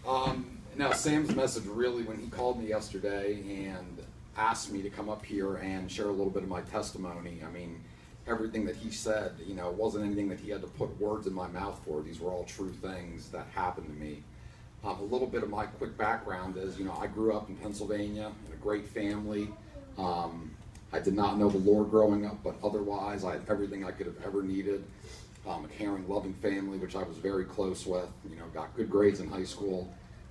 Now, Sam's message really, when he called me yesterday and asked me to come up here and share a little bit of my testimony, I mean, everything that he said, wasn't anything that he had to put words in my mouth for. These were all true things that happened to me. A little bit of my quick background is, I grew up in Pennsylvania in a great family. I did not know the Lord growing up, but otherwise I had everything I could have ever needed. A caring, loving family, which I was very close with. Got good grades in high school.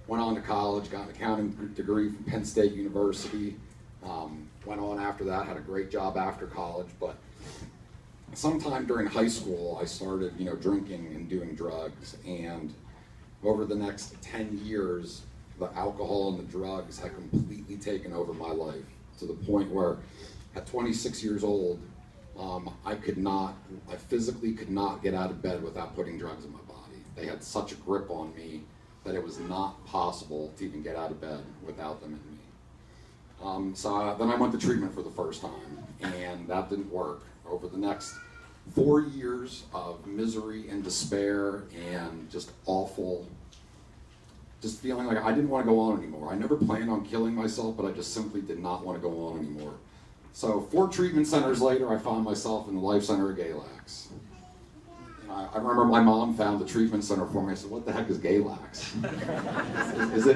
Went on to college, got an accounting degree from Penn State University. Went on after that, had a great job after college. But sometime during high school, I started, drinking and doing drugs. And over the next 10 years, the alcohol and the drugs had completely taken over my life to the point where at 26 years old, I physically could not get out of bed without putting drugs in my body. They had such a grip on me that it was not possible to even get out of bed without them in me. Then I went to treatment for the first time, and that didn't work. Over the next 4 years of misery and despair and just awful, just feeling like I didn't want to go on anymore. I never planned on killing myself, but I just simply did not want to go on anymore. So 4 treatment centers later, I found myself in the Life Center of Galax. I remember my mom found the treatment center for me. I said, "What the heck is Galax?"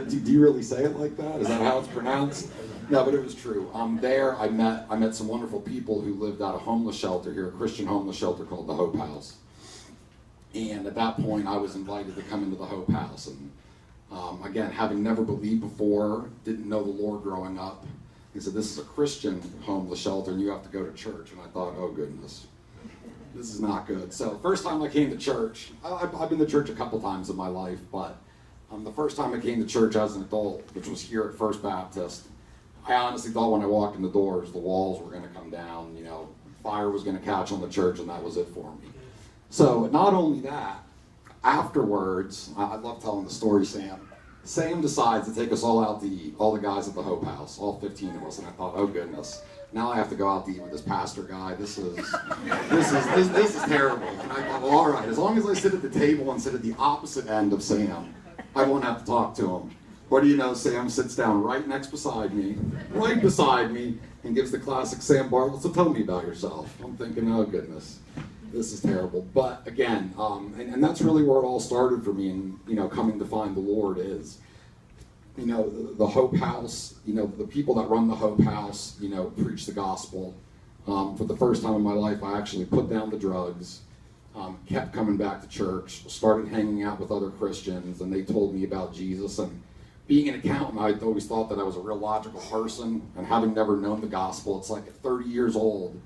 Do you really say it like that? Is that how it's pronounced? No, but it was true. There I met some wonderful people who lived at a homeless shelter here, a Christian homeless shelter called the Hope House. And at that point, I was invited to come into the Hope House. And again, having never believed before, didn't know the Lord growing up, he said, "This is a Christian homeless shelter, and you have to go to church." And I thought, "Oh goodness, this is not good." So first time I came to church, I've been to church a couple times in my life, but the first time I came to church as an adult, which was here at First Baptist, I honestly thought when I walked in the doors, the walls were going to come down, fire was going to catch on the church, and that was it for me. So not only that, afterwards, I love telling the story, Sam decides to take us all out to eat, all the guys at the Hope House, all 15 of us, and I thought, oh goodness, now I have to go out to eat with this pastor guy. This is terrible. And I thought, well, all right, as long as I sit at the table and sit at the opposite end of Sam, I won't have to talk to him. What do you know, Sam sits down right beside me, and gives the classic Sam Bartlett, "So tell me about yourself." I'm thinking, oh goodness, this is terrible. But again, and that's really where it all started for me, and coming to find the Lord is, the Hope House, the people that run the Hope House, preach the gospel. For the first time in my life, I actually put down the drugs, kept coming back to church, started hanging out with other Christians, and they told me about Jesus. And being an accountant, I always thought that I was a real logical person, and having never known the gospel, it's like at 30 years old,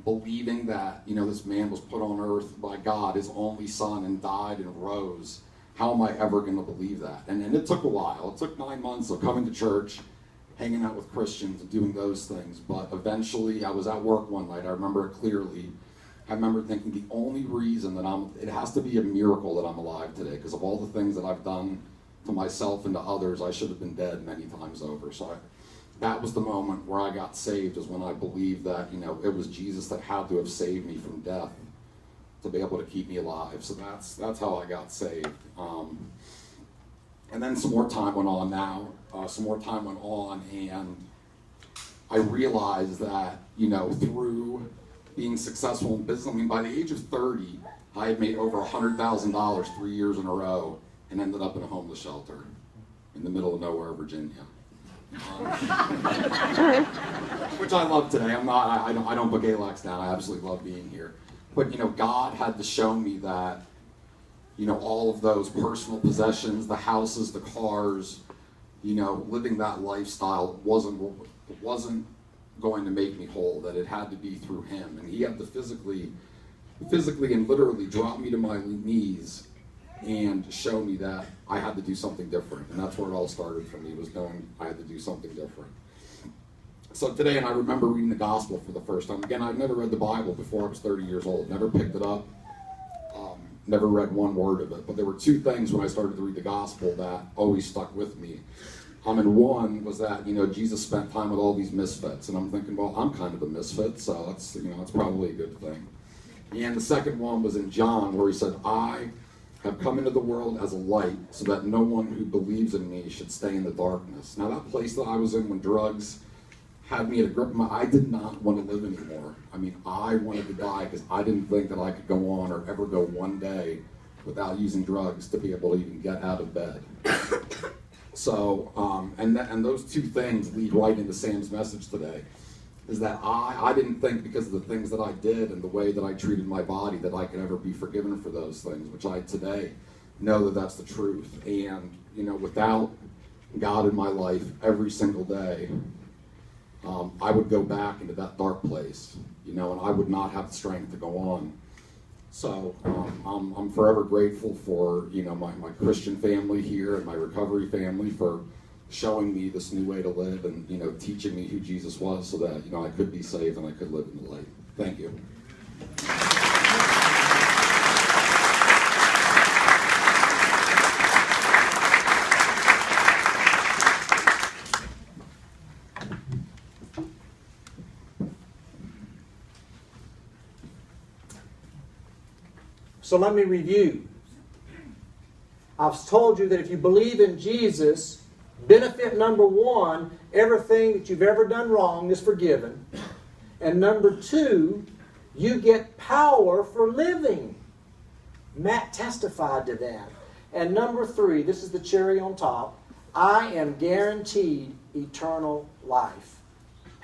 believing that, this man was put on earth by God, his only son, and died and rose. How am I ever going to believe that? And it took a while. It took 9 months of coming to church, hanging out with Christians, and doing those things. But eventually, I was at work one night. I remember it clearly. I remember thinking the only reason that it has to be a miracle that I'm alive today, because of all the things that I've done to myself and to others, I should have been dead many times over. So that was the moment where I got saved, is when I believed that, it was Jesus that had to have saved me from death to be able to keep me alive. So that's how I got saved. And then some more time went on and I realized that, through being successful in business, by the age of 30, I had made over $100,000 3 years in a row and ended up in a homeless shelter in the middle of nowhere, Virginia. Which I love today. I don't put Galax down. I absolutely love being here. But God had to show me that, all of those personal possessions, the houses, the cars, living that lifestyle wasn't going to make me whole. That it had to be through Him, and He had to physically and literally drop me to my knees and show me that I had to do something different. And that's where it all started for me, was knowing I had to do something different. So today, and I remember reading the gospel for the first time. Again, I'd never read the Bible before I was 30 years old. Never picked it up. Never read one word of it. But there were 2 things when I started to read the gospel that always stuck with me. And one was that, Jesus spent time with all these misfits. And I'm thinking, well, I'm kind of a misfit, so that's probably a good thing. And the second one was in John, where He said, "I have come into the world as a light so that no one who believes in me should stay in the darkness. Now, that place that I was in when drugs had me at a grip, I did not want to live anymore. I mean, I wanted to die because I didn't think that I could go on or ever go one day without using drugs to be able to even get out of bed. So, and those two things lead right into Sam's message today, is that I didn't think because of the things that I did and the way that I treated my body that I could ever be forgiven for those things, which I today know that that's the truth. And, you know, without God in my life every single day, I would go back into that dark place, you know, and I would not have the strength to go on. So I'm forever grateful for, you know, my Christian family here and my recovery family for showing me this new way to live and, you know, teaching me who Jesus was so that, you know, I could be saved and I could live in the light. Thank you. So let me review. I've told you that if you believe in Jesus, benefit number one, everything that you've ever done wrong is forgiven. And number two, you get power for living. Matt testified to that. And number three, this is the cherry on top, I am guaranteed eternal life.